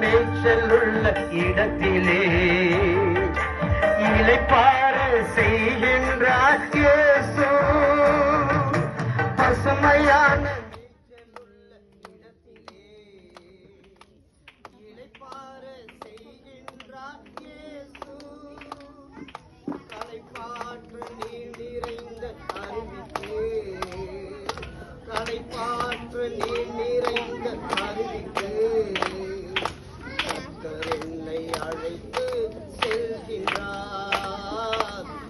மேய்ச்சல் உள்ள இடத்திலே இளைப்பாற செய்கின்றார் இயேசு. பசுமையான மேய்ச்சல் உள்ள இடத்திலே இளைப்பாற செய்கின்றார் இயேசு. களைப்பாற்று நீர் நிறைந்த அருவிக்கு, களைப்பாற்று நீர் நிறைந்த அருவிக்கு கர்த்தர் என்னை அழைத்து செல்கின்றார்.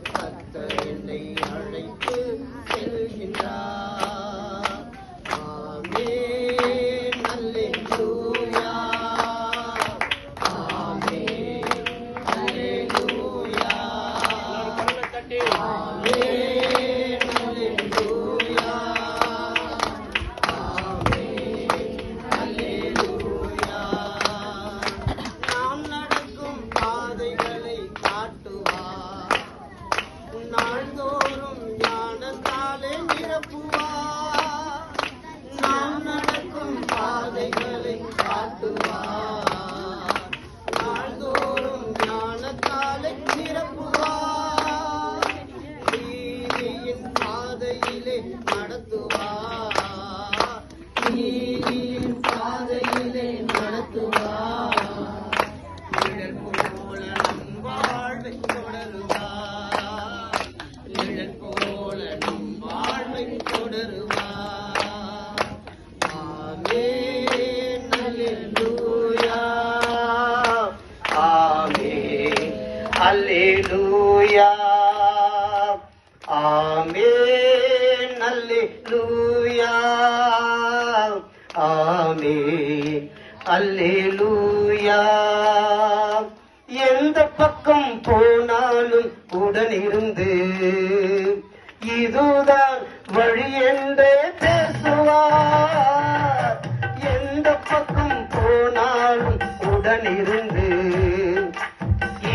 கர்த்தர் என்னை அழைத்து செல்கின்றார். ஆமென் அல்லேலூயா, ஆமென் அல்லேலூயா, ஆமென் அல்லேலூயா, ஆமென் அல்லேலூயா. நாம் நடக்கும் பாதைகளை காட்டுவார், நாள்தோறும் ஞானத்தாலே நிரப்புவார். நாம் நடக்கும் பாதைகளை காட்டுவார், நாள்தோறும் ஞானத்தாலே நிரப்புவார். நீதியின் பாதையிலே நடத்துவார், நீதியின் பாதையிலே நடத்துவார். நிழல் போல நம் வாழ்வை தொடருவார், நிழல் போல நம் வாழ்வை தொடருவார். ஆமென் அல்லேலூயா, ஆமென் அல்லேலூயா, ஆமென் அல்லேலூயா, ஆமென் அல்லேலூயா. எந்த பக்கம் போனாலும் உடனிருந்து இதுதான் வழி என்றே பேசுவார். எந்த பக்கம் போனாலும் உடனிருந்து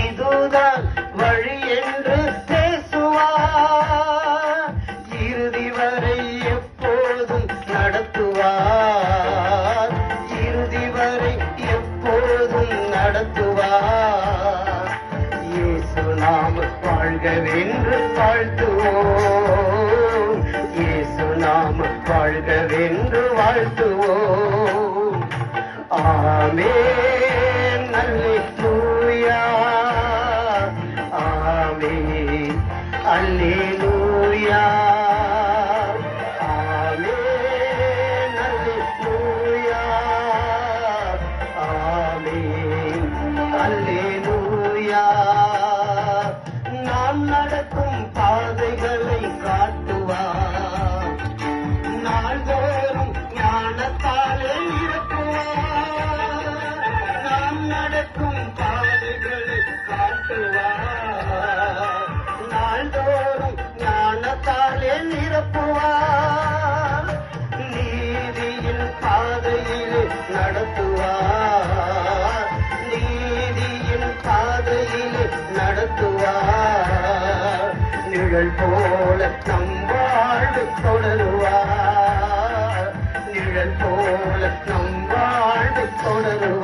இதுதான் வழி என்று பேசுவார். இறுதி வரை எப்போதும் நடத்துவார், இறுதி வரை எப்போதும் நடத்துவார். இயேசு நாம வாழ்கவென்று வாழ்த்துவோம், இயேசு நாம வாழ்கவென்று வாழ்த்துவோம். ஆமென் அல்லேலூயா, ஆமென் அல்லேலூயா, ஆமென் அல்லேலூயா, ஆமென் அல்லேலூயா. நாம் நடக்கும் பாதைகளை காட்டுவார், நாள்தோறும் ஞானத்தாலே நிரப்புவார். நாம் நடக்கும் பாதைகளை காட்டுவார், நாள்தோறும் ஞானத்தாலே நிரப்புவார். நீதியின் பாதையிலே நடத்துவார், நீதியின் பாதையிலே நடத்துவார். நிழல் போல நம் வாழ்வு தொடருவார், நிழல் போல நம் வாழ்வு தொடருவார்.